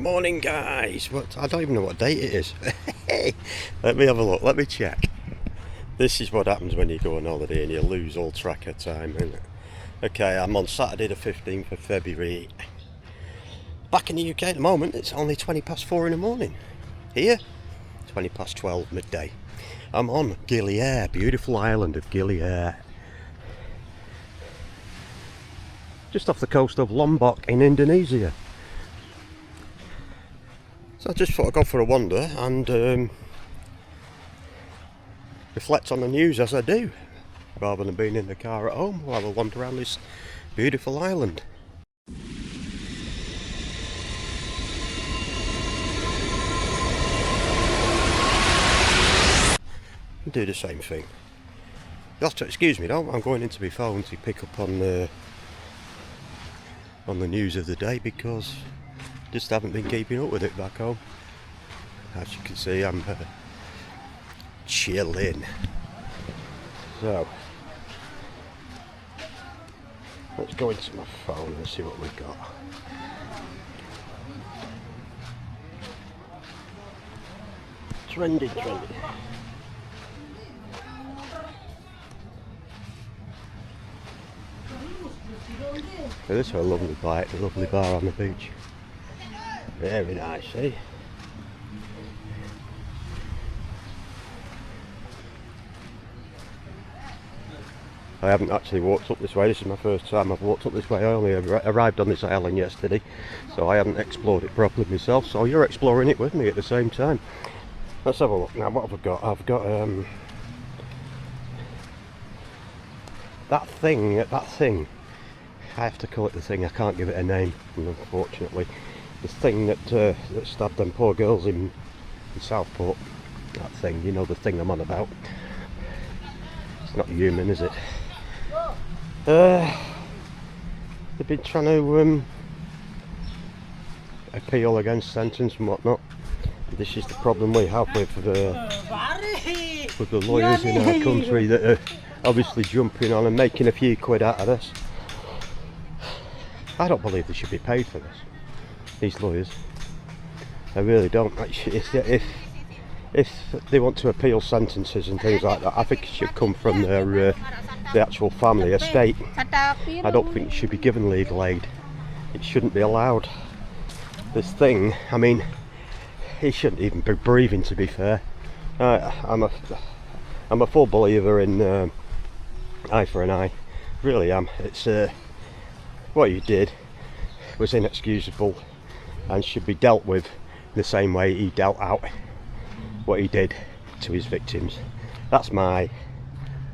Morning, guys. I don't even know what date it is. Let me have a look. Let me check. This is what happens when you go on holiday and you lose all track of time, isn't it? Okay, I'm on Saturday the 15th of February. Back in the UK at the moment, it's only 20 past 4 in the morning. Here, 20 past 12 midday. I'm on Gili Air, beautiful island of Gili Air. Just off the coast of Lombok in Indonesia. So I just thought I'd go for a wander and reflect on the news as I do, rather than being in the car at home while I wander around this beautiful island. And do the same thing. You'll have to excuse me though, I'm going into my phone to pick up on the news of the day because just haven't been keeping up with it back home. As you can see, I'm chilling. So let's go into my phone and see what we've got. Trending. This is a lovely bite, a lovely bar on the beach. Very nice, eh? I haven't actually walked up this way. This is my first time I've walked up this way. I only arrived on this island yesterday, so I haven't explored it properly myself. So you're exploring it with me at the same time. Let's have a look now. What have I got? I've got that thing. I have to call it the thing. I can't give it a name, unfortunately. The thing that stabbed them poor girls in Southport. That thing, you know, the thing I'm on about. It's not human, is it? They've been trying to appeal against sentence and whatnot. This is the problem we have with the lawyers in our country that are obviously jumping on and making a few quid out of this. I don't believe they should be paid for this, these lawyers. I really don't. If they want to appeal sentences and things like that, I think it should come from the actual family estate. I don't think it should be given legal aid. It shouldn't be allowed. This thing, I mean, he shouldn't even be breathing, to be fair. I'm a full believer in eye for an eye. Really am. It's what he did was inexcusable and should be dealt with the same way he dealt out what he did to his victims. That's my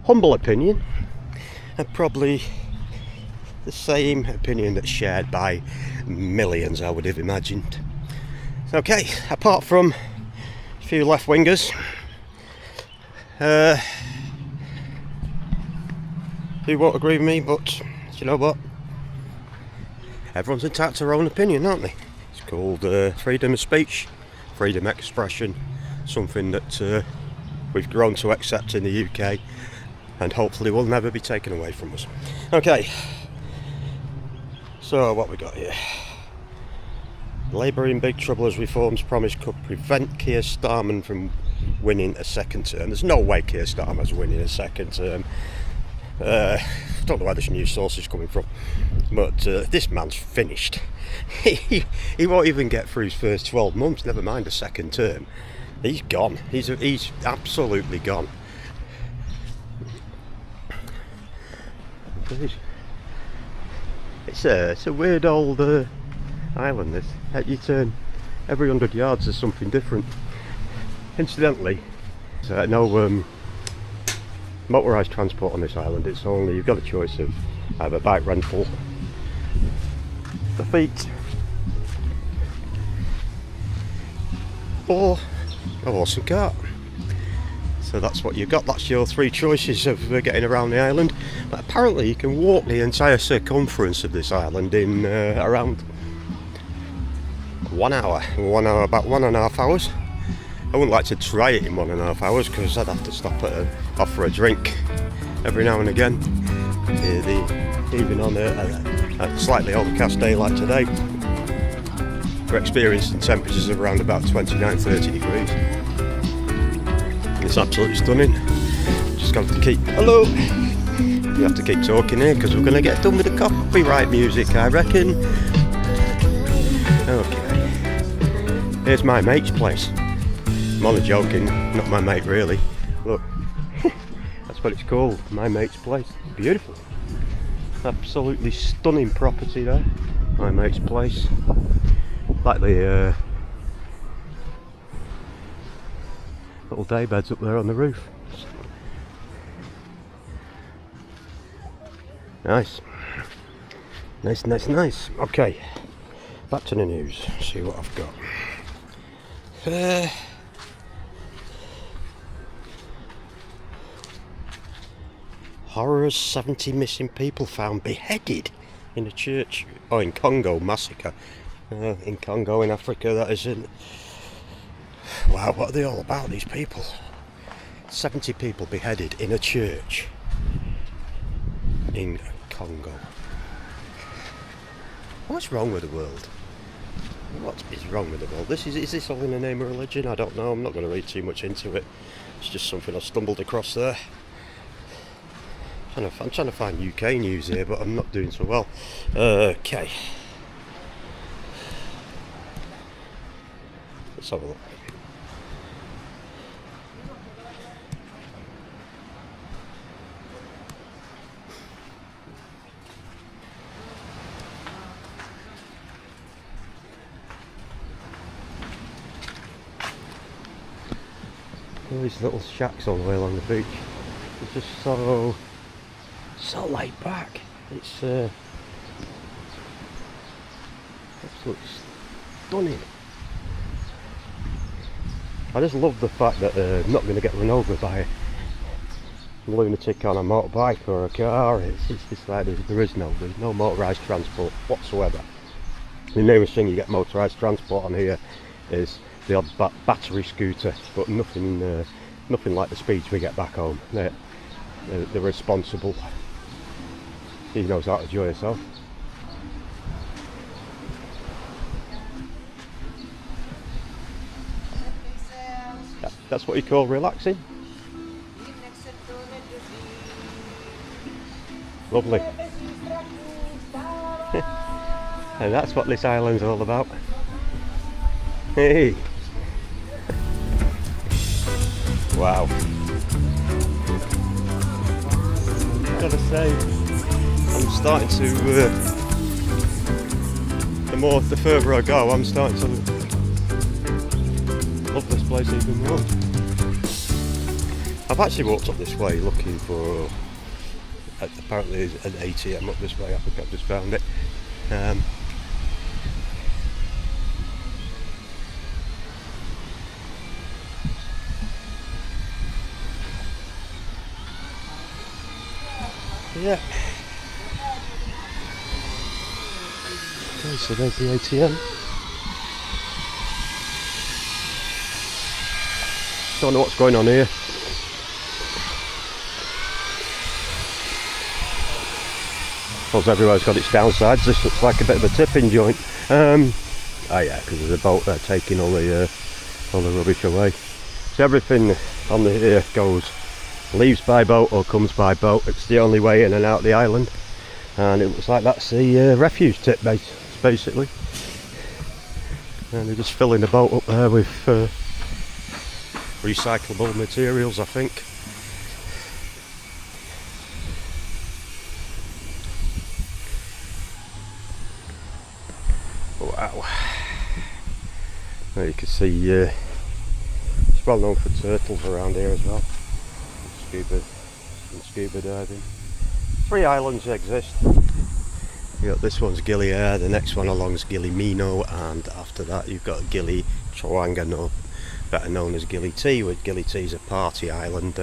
humble opinion, and probably the same opinion that's shared by millions, I would have imagined. Okay, apart from a few left-wingers who won't agree with me, but you know what? Everyone's entitled to their own opinion, aren't they? It's called freedom of speech, freedom of expression, something that we've grown to accept in the UK and hopefully will never be taken away from us. Okay, so what we got here? Labour in big trouble as reforms promised could prevent Keir Starmer from winning a second term. There's no way Keir Starmer's winning a second term. Don't know where this news source is coming from, but this man's finished. He won't even get through his first 12 months, never mind a second term. He's gone. He's absolutely gone. It's a weird old island, this. You turn every 100 yards there's something different. Incidentally, no motorised transport on this island. It's only, you've got a choice of either bike rental, the feet, or a horse and cart. So that's what you've got. That's your three choices of getting around the island. But apparently you can walk the entire circumference of this island in around 1 hour. About 1.5 hours. I wouldn't like to try it in 1.5 hours because I'd have to stop at offer a drink every now and again. Even on a slightly overcast day like today. we're experiencing temperatures of around about 29-30 degrees. It's absolutely stunning. Just got to keep, hello! You have to keep talking here because we're going to get done with the copyright music, I reckon. Okay. Here's my mate's place. I'm only joking, not my mate really. Look, that's what it's called, my mate's place. Beautiful. Absolutely stunning property there. My mate's place. Like the little day beds up there on the roof. Nice. Nice. Okay, back to the news. See what I've got. Horrors, 70 missing people found beheaded in a church. Oh, in Congo, massacre. In Congo, in Africa, that isn't. Wow, what are they all about, these people? 70 people beheaded in a church in Congo. What's wrong with the world? What is wrong with the world? Is this all in the name of religion? I don't know. I'm not going to read too much into it. It's just something I stumbled across there. I'm trying to find UK news here, but I'm not doing so well. Okay. Let's have a look. All these little shacks all the way along the beach. It's just so laid back. It's absolutely stunning. I just love the fact that I'm not going to get run over by a lunatic on a motorbike or a car. It's like there's no motorised transport whatsoever. The nearest thing you get motorised transport on here is the odd battery scooter, but nothing like the speeds we get back home. They're responsible. He knows how to enjoy himself. That's what you call relaxing. Lovely. And that's what this island's all about. Hey! Wow. I gotta say, I'm starting to, the further I go, I'm starting to love this place even more. I've actually walked up this way looking for, apparently there's an ATM up this way. I think I've just found it. Yeah. Okay, so there's the ATM. Don't know what's going on here. Suppose everywhere's got its downsides. This looks like a bit of a tipping joint. Oh yeah, because there's a boat there taking all the rubbish away. So everything on the here leaves by boat or comes by boat. It's the only way in and out of the island, and it looks like that's the refuge tip base basically. And they're just filling the boat up there with recyclable materials, I think. Wow. There you can see it's well known for turtles around here as well. Scuba diving. 3 islands exist. You got this one's Gili Air, the next one along's Gili Mino, and after that you've got Gili Trowangano, better known as Gili T, with Gili T's a party island.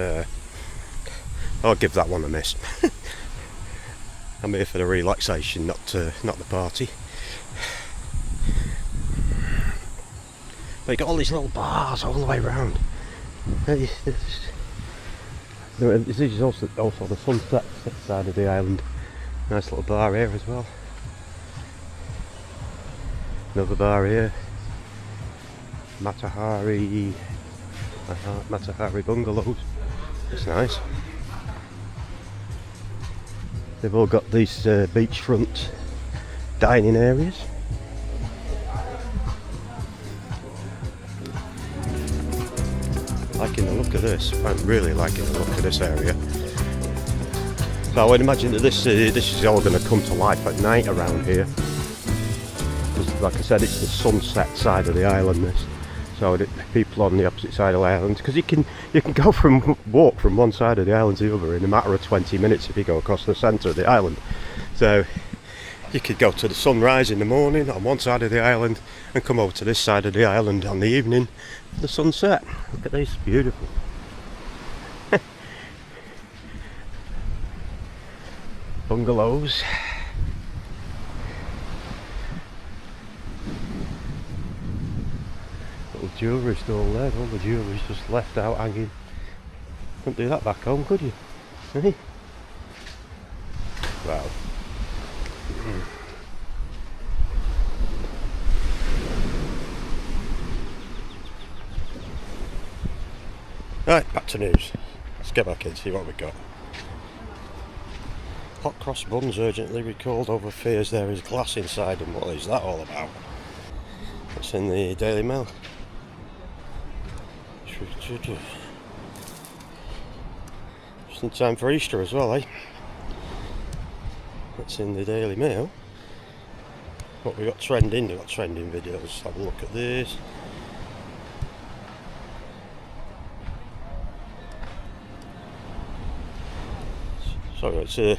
I'll give that one a miss. I'm here for the relaxation, not the party. But you got all these little bars all the way around. This is also the sunset side of the island. Nice little bar here as well. Another bar here. Matahari bungalows. It's nice. They've all got these beachfront dining areas. Liking the look of this. I'm really liking the look of this area. So I would imagine that this is all going to come to life at night around here. Because, like I said, it's the sunset side of the island. This, so people on the opposite side of the island, because you can walk from one side of the island to the other in a matter of 20 minutes if you go across the centre of the island. So you could go to the sunrise in the morning on one side of the island and come over to this side of the island on the evening for the sunset. Look at this, beautiful. Bungalows. Little jewellery store there, all the jewellery's just left out hanging. Couldn't do that back home, could you? Hey? Wow. Right, back to news. Let's get back in, see what we got. Hot cross buns urgently recalled over fears there is glass inside them. What is that all about? It's in the Daily Mail. Just in time for Easter as well, eh? That's in the Daily Mail. What we got trending? We've got trending videos. Let's have a look at this. So it's a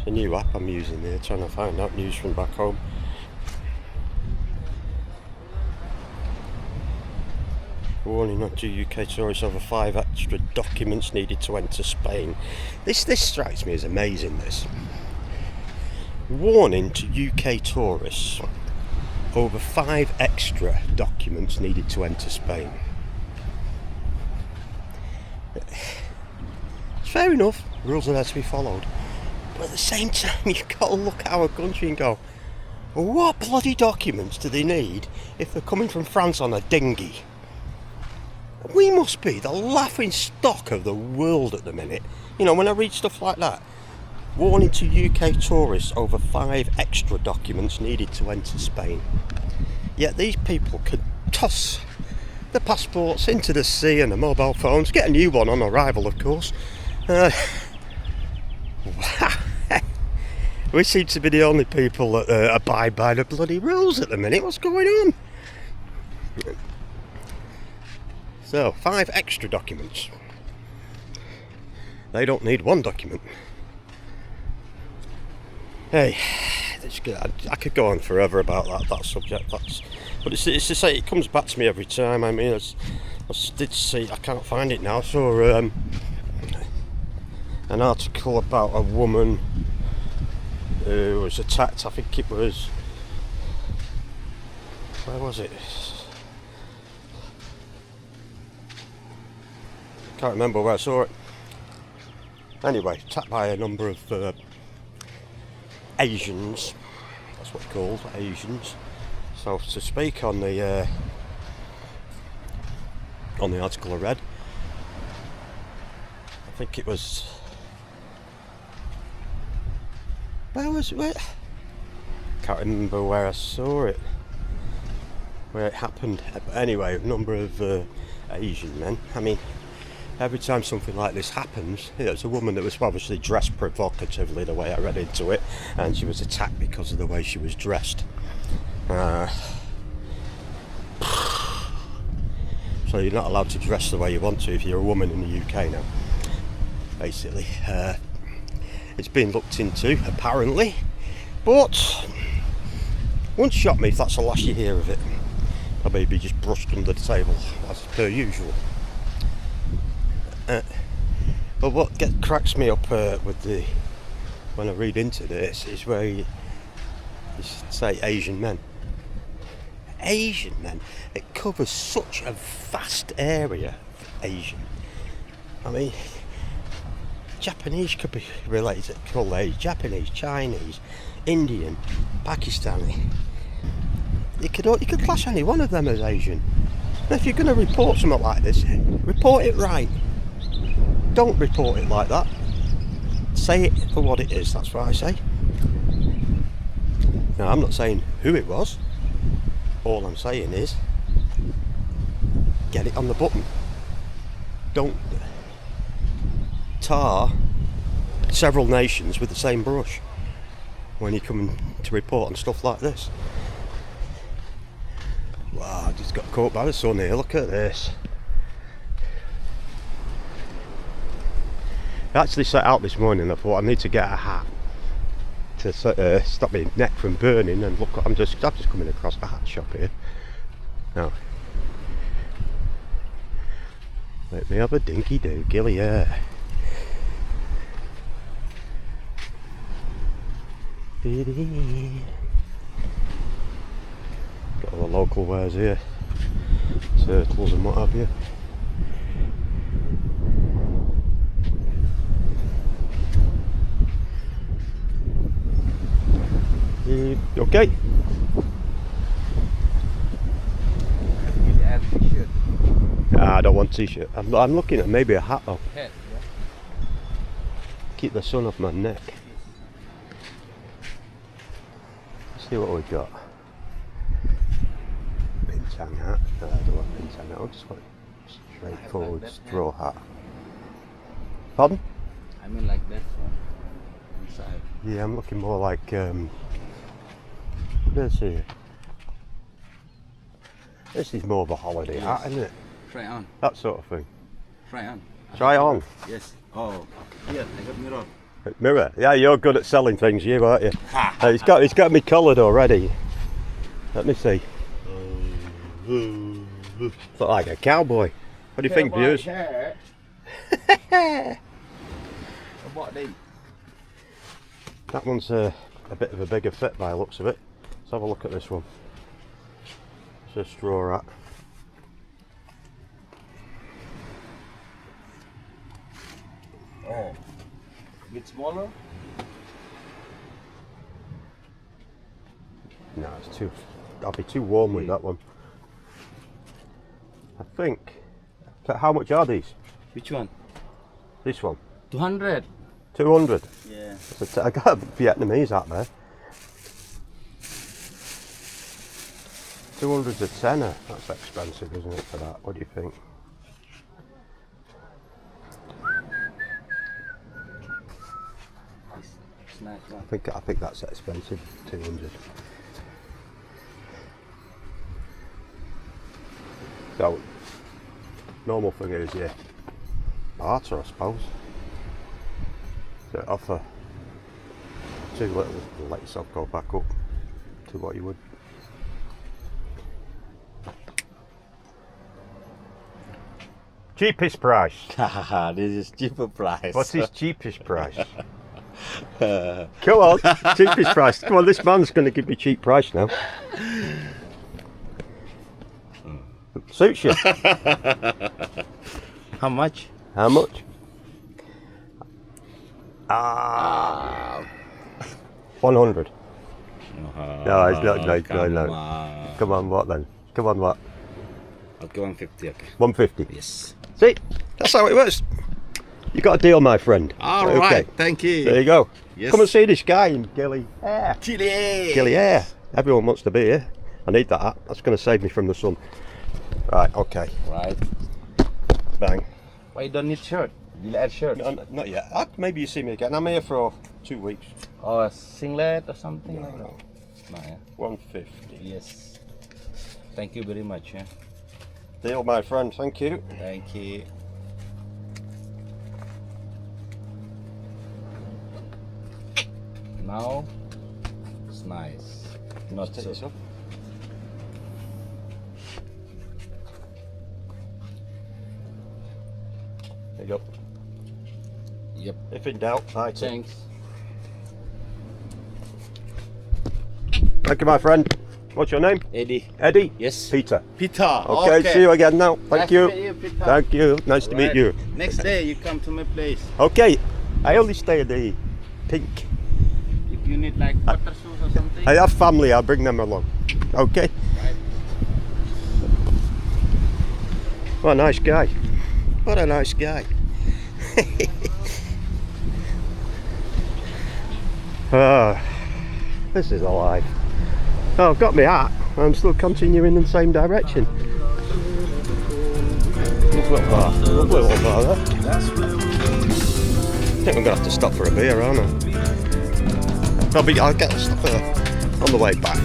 new app I'm using there, trying to find out news from back home. Warning on 2 UK tourists over 5 extra documents needed to enter Spain. This strikes me as amazing, this. Warning to UK tourists over 5 extra documents needed to enter Spain. It's fair enough, rules are there to be followed. But at the same time, you've got to look at our country and go, what bloody documents do they need if they're coming from France on a dinghy? We must be the laughing stock of the world at the minute. You know, when I read stuff like that. Warning to UK tourists over 5 extra documents needed to enter Spain. Yet these people could toss the passports into the sea and the mobile phones, get a new one on arrival, of course. We seem to be the only people that abide by the bloody rules at the minute. What's going on? So, 5 extra documents. They don't need 1 document. Hey, I could go on forever about that subject. But it's to say, it comes back to me every time. I mean, I did see, I can't find it now. I saw an article about a woman who was attacked. I think it was, where was it? Can't remember where I saw it. Anyway, attacked by a number of Asians. That's what they're called, Asians. So to speak on the article I read, I think it was, where? Can't remember where I saw it, where it happened. But anyway, a number of Asian men. I mean, every time something like this happens, you know, it's a woman that was obviously dressed provocatively, the way I read into it, and she was attacked because of the way she was dressed. So you're not allowed to dress the way you want to if you're a woman in the UK now, basically. It's been looked into, apparently, but won't shock me if that's the last you hear of it. Or maybe just brushed under the table, as per usual. But what cracks me up when I read into this is where you say Asian men. Asian men. It covers such a vast area. Asian. I mean, Japanese could be related. Called Japanese, Chinese, Indian, Pakistani. you could class any one of them as Asian. And if you're going to report something like this, report it right. Don't report it like that. Say it for what it is, that's what I say. Now, I'm not saying who it was. All I'm saying is, get it on the button. Don't tar several nations with the same brush when you come to report on stuff like this. Wow, I just got caught by the sun here, look at this. I actually set out this morning, I thought I need to get a hat to stop my neck from burning, and look, I'm just coming across a hat shop here. Now, let me have a dinky do, Gili Air. Got all the local wares here, turtles and what have you. You okay? I don't want t-shirt. I'm looking at maybe a hat though. Keep the sun off my neck. Let's see what we've got. Bintang hat. No, I don't want bintang hat. I just want a straightforward straw hat. Pardon? I mean like that one. Inside. Yeah, I'm looking more like let's see. This is more of a holiday hat, isn't it? Try on. That sort of thing. Try on. Try on. Yes. Oh, here I got mirror. Mirror. Yeah, you're good at selling things, you aren't you? It's got me coloured already. Let me see. Look like a cowboy. What do you think, viewers? That one's a bit of a bigger fit by the looks of it. Let's have a look at this one. It's a straw hat. Oh, a bit smaller? No, it's too. I'll be too warm with that one. I think. How much are these? Which one? This one. 200. 200. Yeah. I got a Vietnamese hat there. 200's a tenner. That's expensive, isn't it, for that? What do you think? It's nice one. I think that's expensive. 200. So, normal thing is, yeah, barter, I suppose. So offer too little, let yourself go back up to what you would. Cheapest price. This is cheaper price. What's his cheapest price? Come on, cheapest price. Come on, this man's going to give me cheap price now. Suits you. How much? How much? 100. No, it's not right. No. Come on, what then? Come on, what? Okay, 150. Okay. 150. Yes. See, that's how it works. You got a deal, my friend. All right. Thank you. There you go. Yes. Come and see this guy in Gili Air. Gili Air. Gili Air. Everyone wants to be here. I need that hat. That's going to save me from the sun. Right. Okay. Right. Bang. Why you don't need shirt? Gili Air shirt. No, not yet. Maybe you see me again. I'm here for 2 weeks. Or a singlet or something? No. No, yeah. 150. Yes. Thank you very much. Yeah. Deal, my friend. Thank you. Thank you. Now it's nice. Not Take so. this off. There you go. Yep. If in doubt, I take. Thanks. Thank you, my friend. What's your name? Eddie. Eddie? Yes. Peter. Peter. Okay, see you again now. Thank Nice you. to meet you, Peter. Thank you. Nice to meet Right. you. Next day you come to my place. Okay, I only stay at the Pink. If you need like water shoes or something. I have family, I'll bring them along. Okay? What a nice guy. What a nice guy. This is a life. Oh, I've got my hat. I'm still continuing in the same direction. Lovely little bar there. I think I'm going to have to stop for a beer, aren't I? I'll get stuff on the way back.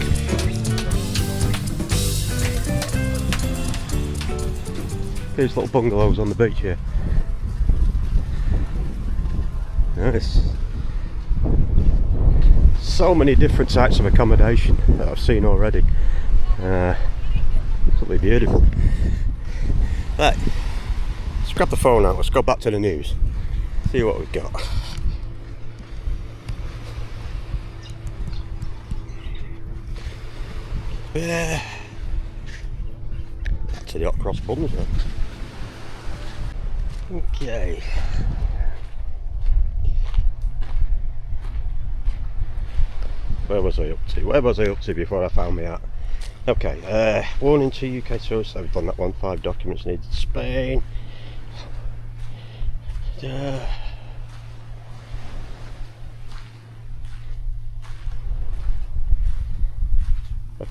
These little bungalows on the beach here. Nice. So many different types of accommodation that I've seen already. Absolutely beautiful. Right, let's grab the phone out. Let's go back to the news. See what we've got. Yeah. Back to the hot cross buns now. Okay. Where was I up to? Where was I up to before I found me out? Okay, warning to UK tourists. I've done that one. 5 documents needed to Spain. A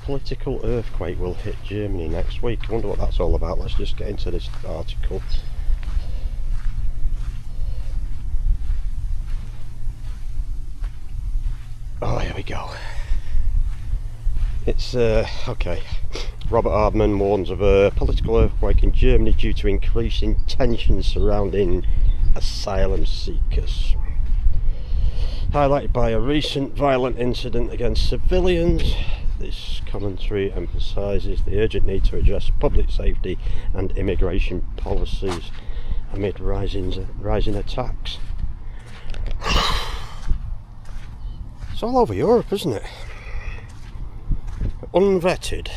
political earthquake will hit Germany next week. I wonder what that's all about. Let's just get into this article. Oh, here we go. It's okay. Robert Hardman warns of a political earthquake in Germany due to increasing tensions surrounding asylum seekers. Highlighted by a recent violent incident against civilians, this commentary emphasises the urgent need to address public safety and immigration policies amid rising attacks. It's all over Europe, isn't it? Unvetted.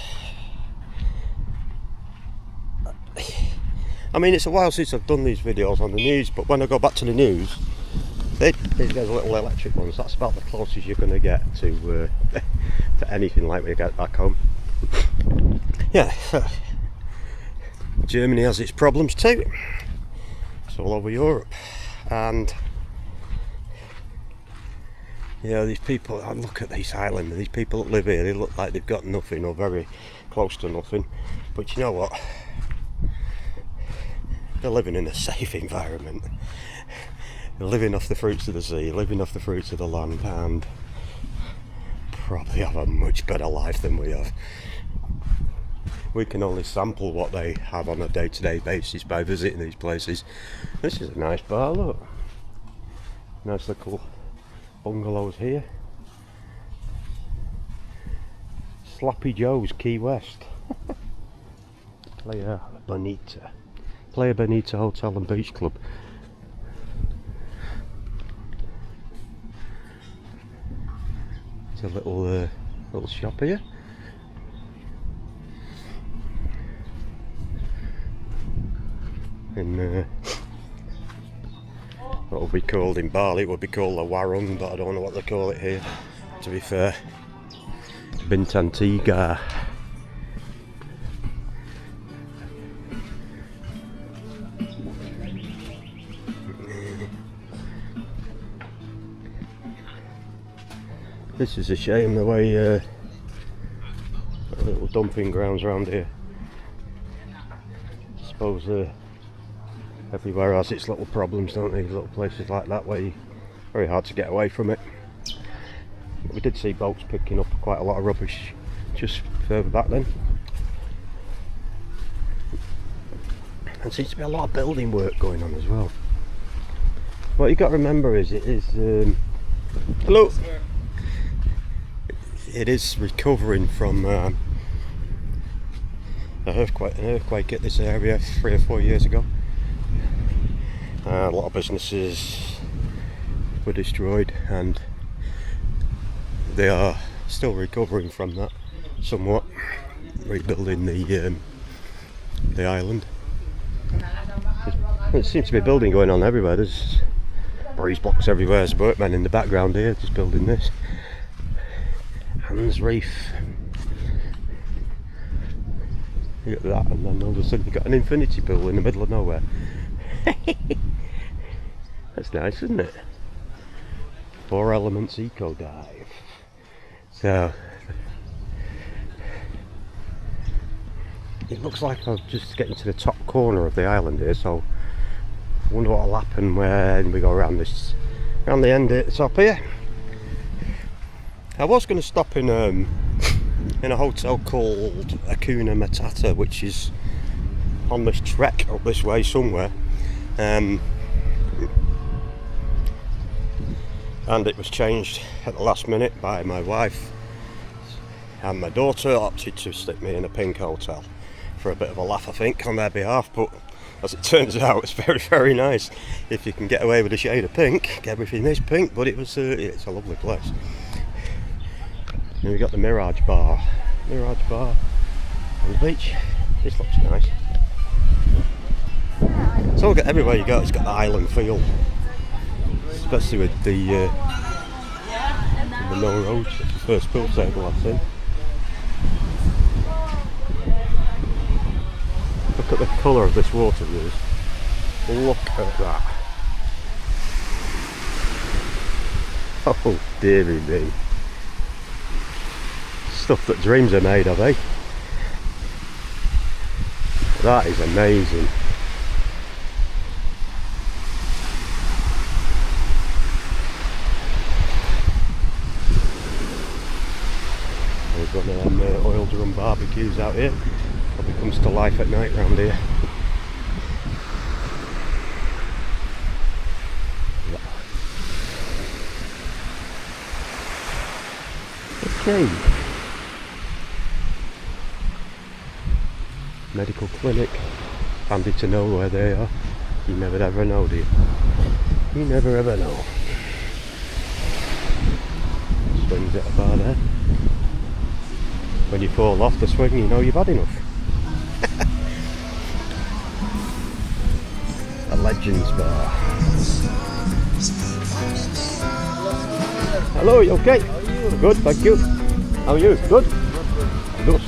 I mean, it's a while since I've done these videos on the news, but when I go back to the news, these guys are little electric ones. That's about the closest you're going to get to to anything like when you get back home. Yeah, Germany has its problems too. It's all over Europe, and yeah, these people. I look at these islanders. These people that live here, they look like they've got nothing or very close to nothing. But you know what? They're living in a safe environment. They're living off the fruits of the sea, living off the fruits of the land, and probably have a much better life than we have. We can only sample what they have on a day-to-day basis by visiting these places. This is a nice bar, look. Nice little bungalows here. Sloppy Joe's, Key West. Playa Bonita Hotel and Beach Club. It's a little shop here. And what would be called in Bali, it would be called a warung, but I don't know what they call it here, to be fair. Bintang Tiga. This is a shame, the way little dumping grounds around here. I suppose everywhere has its little problems, don't they? Little places like that where very hard to get away from it. But we did see boats picking up quite a lot of rubbish just further back then. And seems to be a lot of building work going on as well. What you got to remember is it is hello. It is recovering from an earthquake at this area 3 or 4 years ago. A lot of businesses were destroyed, and they are still recovering from that somewhat, rebuilding the island. There seems to be building going on everywhere. There's breeze blocks everywhere. There's workmen in the background here just building this. Hans Reef. You get that, and then all of a sudden you got an infinity pool in the middle of nowhere. That's nice, isn't it? 4 Elements Eco Dive. So it looks like I'm just getting to the top corner of the island here, so I wonder what will happen when we go around this, around the end at the top here. I was going to stop in a hotel called Hakuna Matata, which is on this trek up this way somewhere, and it was changed at the last minute by my wife, and my daughter opted to stick me in a pink hotel for a bit of a laugh, I think, on their behalf. But as it turns out, it's very, very nice if you can get away with a shade of pink. Everything is pink, but it's a lovely place. And we've got the Mirage Bar on the beach. This looks nice. So everywhere you go, it's got the island feel, especially with the no roads. It's the first pool table I've seen. Look at the colour of this water views. Look at that. Oh dearie me. Stuff that dreams are made of, eh? That is amazing. We've got them oil drum barbecues out here. Probably comes to life at night round here. Okay. Medical clinic. Handy to know where they are. You never ever know, do you? You never ever know. Swings at a bar there. When you fall off the swing, you know you've had enough. A Legends bar. Hello, you okay? How are you? Good, thank you. How are you? Good? Good.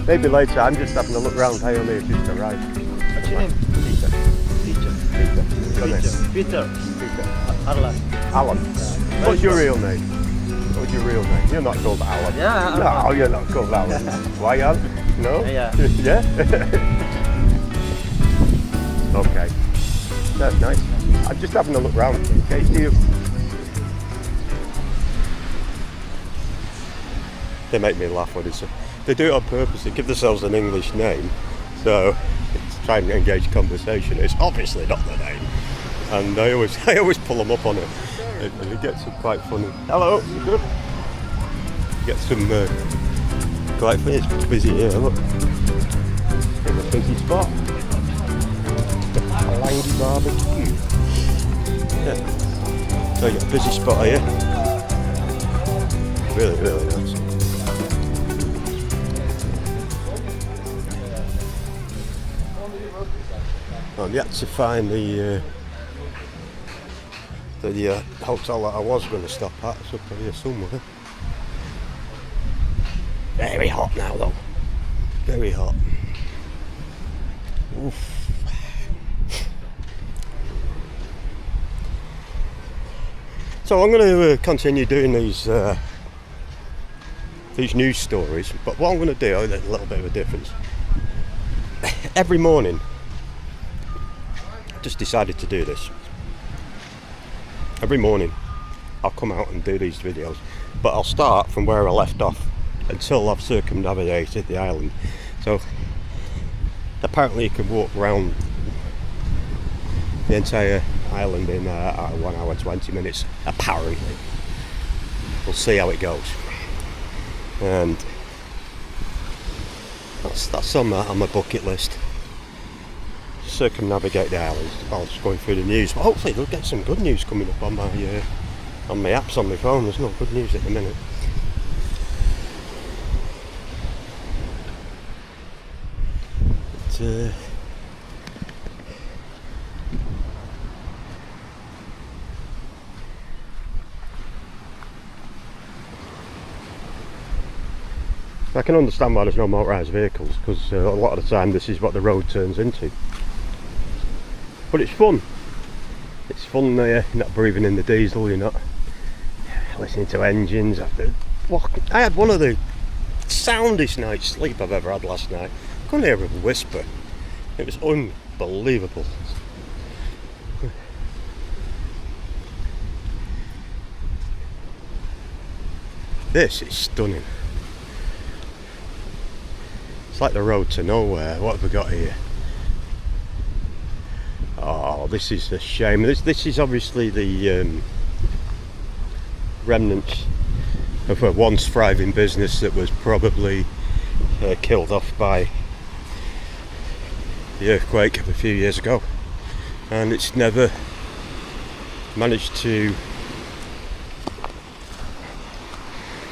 Maybe later, I'm just having a look round. I only just arrived. What's your name? Peter. Alan. Alan. What's your real name? What's your real name? You're not called Alan. Yeah. No, you're not called Alan. Why, Alan? No? Yeah. Yeah? Okay. That's nice. I'm just having a look round in case you... They make me laugh when it's... They do it on purpose. They give themselves an English name, so to try and engage conversation. It's obviously not the name, and I always pull them up on it, and it gets them quite funny. Hello, you good? Get some quite funny. It's busy here. Look, in a busy spot. A Langy barbecue. Yeah. So you got a busy spot here. Really, really nice. I'm yet to find the hotel that I was going to stop at. It's up here somewhere. Very hot now though. Very hot. Oof. So I'm going to continue doing these news stories, but what I'm going to do, a little bit of a difference. Every morning, just decided to do this. Every morning I'll come out and do these videos, but I'll start from where I left off until I've circumnavigated the island. So apparently you can walk around the entire island in 1 hour 20 minutes, apparently. We'll see how it goes. And that's on my bucket list. Circumnavigate the islands. I'll just going through the news. But hopefully they'll get some good news coming up on my apps on my phone. There's no good news at the minute. But, I can understand why there's no motorised vehicles, because a lot of the time this is what the road turns into. But it's fun. It's fun, you're not breathing in the diesel, you're not listening to engines. I had one of the soundest night's sleep I've ever had last night. I couldn't hear a whisper. It was unbelievable. This is stunning. It's like the road to nowhere. What have we got here? Oh, this is a shame. This is obviously the remnants of a once thriving business that was probably killed off by the earthquake of a few years ago, and it's never managed to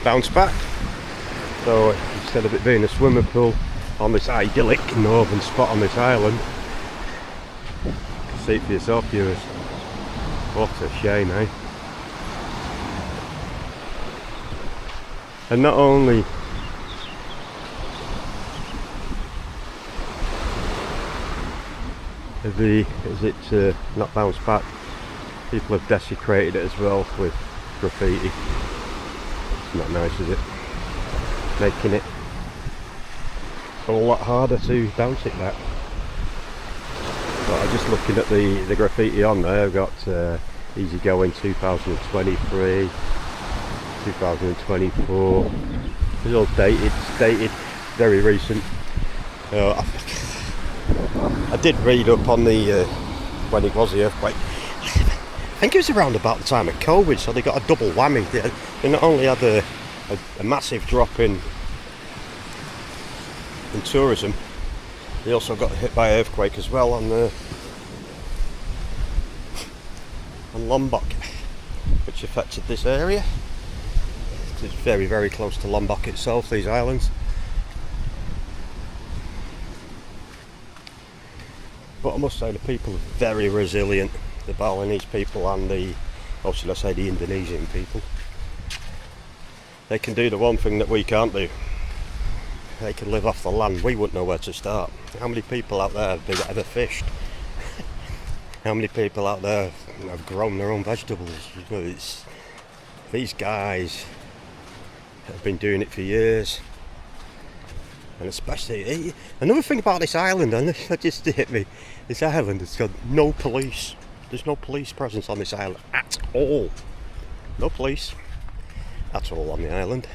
bounce back. So instead of it being a swimming pool on this idyllic northern spot on this island, you can see it for yourself, viewers. What a shame, eh? And not only is it not bounced back, people have desecrated it as well with graffiti. It's not nice, is it? Making it a lot harder to bounce it back. But I'm just looking at the graffiti on there. I've got easy going 2023, 2024. It's all dated. It's dated, very recent. I did read up on the when it was the earthquake. I think it was around about the time of COVID, so they got a double whammy. They not only had a massive drop in tourism, they also got hit by an earthquake as well on Lombok, which affected this area. It's very, very close to Lombok itself, these islands. But I must say the people are very resilient, the Balinese people and the Indonesian people. They can do the one thing that we can't do. They can live off the land. We wouldn't know where to start. How many people out there have ever fished? How many people out there have grown their own vegetables? These guys have been doing it for years. And especially, another thing about this island, and that just hit me, this island has got no police. There's no police presence on this island at all. No police at all on the island.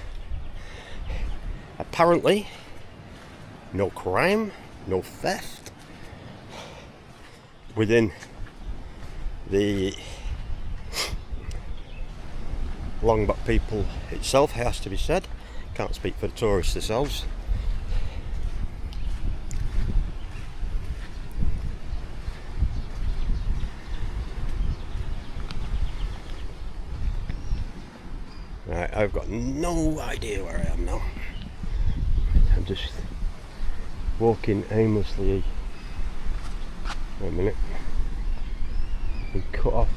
Apparently, no crime, no theft within the Lombok people itself, has to be said. Can't speak for the tourists themselves. Right, I've got no idea where I am now. I'm just walking aimlessly. Wait a minute. We cut off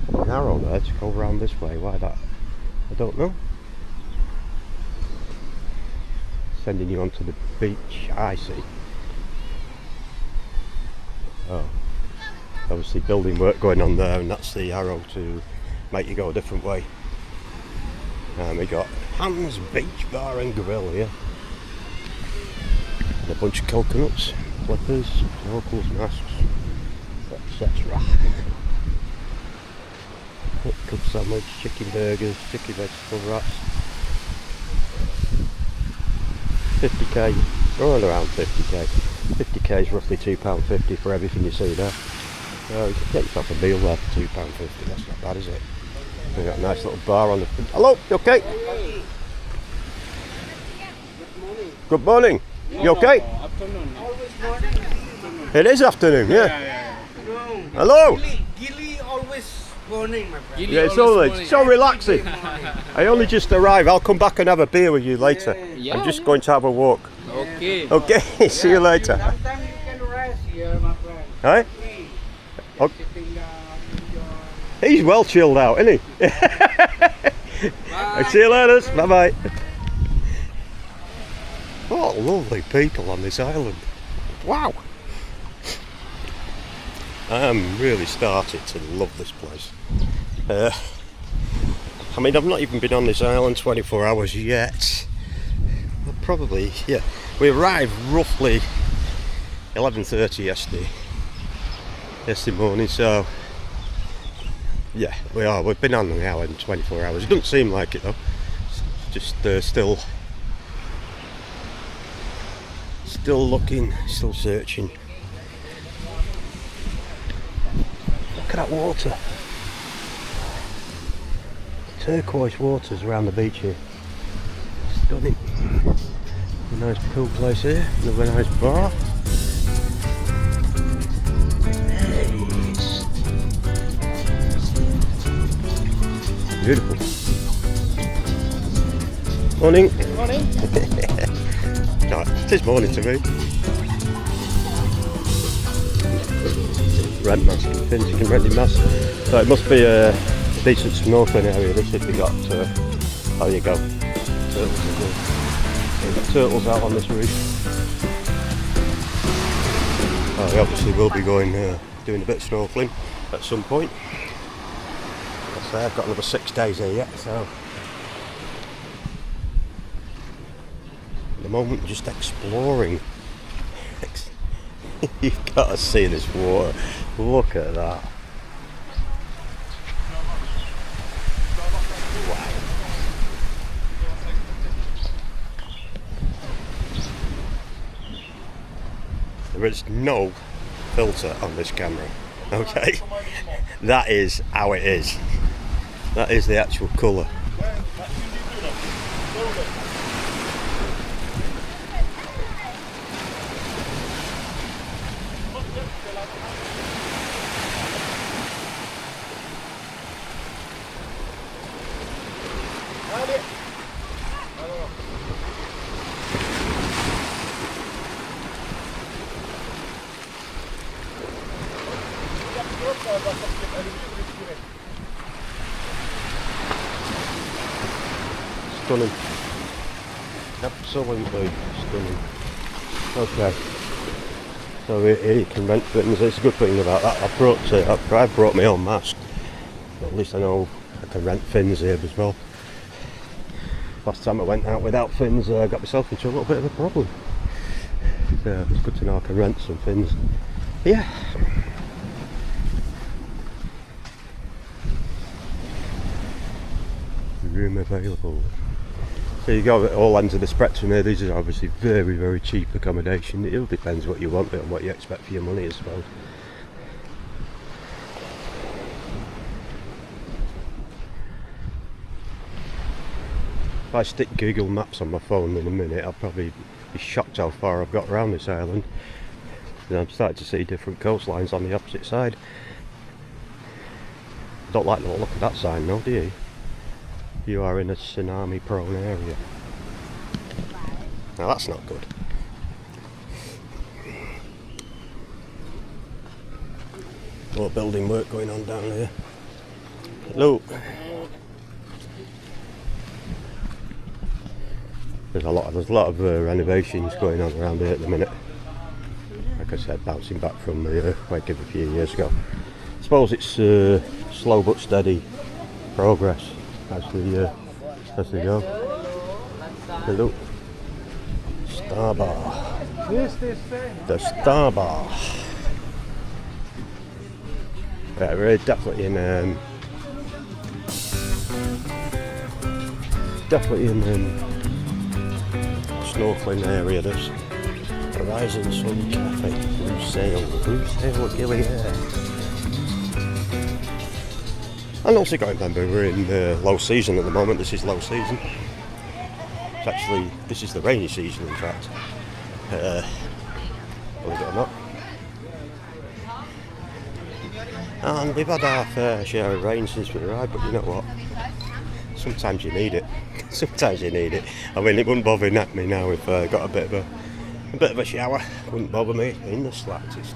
an arrow there to go around this way. Why that? I don't know. Sending you onto the beach. I see. Oh, obviously building work going on there, and that's the arrow to make you go a different way. And we got Hans Beach Bar and Grill here. And a bunch of coconuts, flippers, snorkels, masks, etc. Club sandwich, chicken burgers, chicken vegetable wraps. 50k, around 50k. 50k is roughly £2.50 for everything you see there. You can get yourself a meal there for £2.50, that's not bad, is it? We've got a nice little bar on the front. Hello, you okay? Good morning. You okay? Afternoon. It is afternoon, yeah. Hello. Gili always morning, my friend. Yeah, it's so relaxing. I only just arrived. I'll come back and have a beer with you later. I'm just going to have a walk. Okay. Okay, see you later. Sometimes you can rest here, my friend. Right? Okay. He's well chilled out, isn't he? See you later. Bye bye. What lovely people on this island. Wow. I am really starting to love this place. I mean, I've not even been on this island 24 hours yet. Well, probably, yeah. We arrived roughly 11:30 yesterday morning, so yeah, we are. We've been on the island 24 hours. It doesn't seem like it though. It's just still looking, still searching. Look at that water. Turquoise waters around the beach here. Stunning. A nice pool place here. Another nice bar. Nice. Beautiful. Morning. Morning. No, it is morning to me. Rent mask and fins, you can rent your mask. So it must be a decent snorkeling area this if you got, there you go. Turtles, you've got turtles out on this reef. We obviously will be going, doing a bit of snorkeling at some point. As I say, I've got another 6 days here yet, so at the moment just exploring. You've got to see this water. Look at that. Wow. There is no filter on this camera. Okay. That is how it is. That is the actual colour. Stunning. Absolutely stunning. Okay. So here you can rent fins. It's a good thing about that. I brought my own mask. But at least I know I can rent fins here as well. Last time I went out without fins, I got myself into a little bit of a problem. So it's good to know I can rent some fins. Yeah. Room available. So you go at all ends of the spectrum here. These are obviously very, very cheap accommodation. It all depends what you want and what you expect for your money, I suppose. If I stick Google Maps on my phone in a minute, I'll probably be shocked how far I've got around this island. And I'm starting to see different coastlines on the opposite side. I don't like the look of that sign, no, do you? You are in a tsunami prone area. Now that's not good. More building work going on down here. Hello. There's a lot of renovations going on around here at the minute. Like I said, bouncing back from the earthquake of a few years ago. I suppose it's slow but steady progress as they go. Hello. Star Bar. The Star Bar. Yeah, we're definitely in snorkeling area. This Horizon Sun Cafe, Blue Sail, Gili Air. And also got to remember we're in low season at the moment. This is low season. It's actually, this is the rainy season in fact. Believe it or not. And we've had our fair share of rain since we arrived, but you know what? Sometimes you need it. Sometimes you need it. I mean, it wouldn't bother me now if I got a bit of a shower. It wouldn't bother me in the slightest.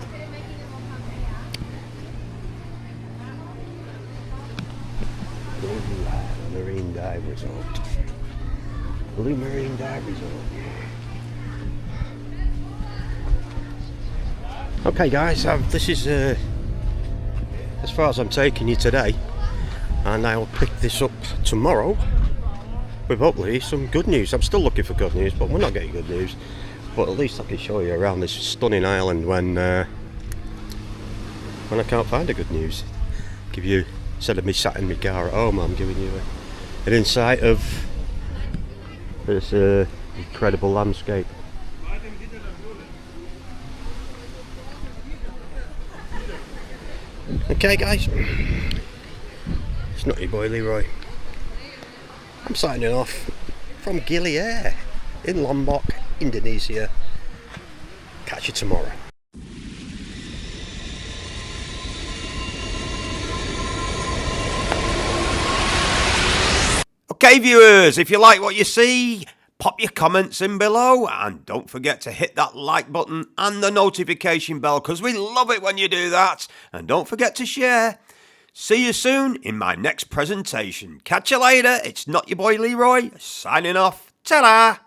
Marine Dive Resort. Blue Marine Dive Resort. Okay guys, this is as far as I'm taking you today, and I'll pick this up tomorrow with hopefully some good news. I'm still looking for good news, but we're not getting good news. But at least I can show you around this stunning island when I can't find the good news. Give you, instead of me sat in my car at home, I'm giving you an insight of this incredible landscape. Okay guys, it's not your boy Leroy. I'm signing off from Gili Air in Lombok, Indonesia. Catch you tomorrow. Okay viewers, if you like what you see, pop your comments in below and don't forget to hit that like button and the notification bell because we love it when you do that. And don't forget to share. See you soon in my next presentation. Catch you later. It's not your boy Leroy signing off. Ta-da!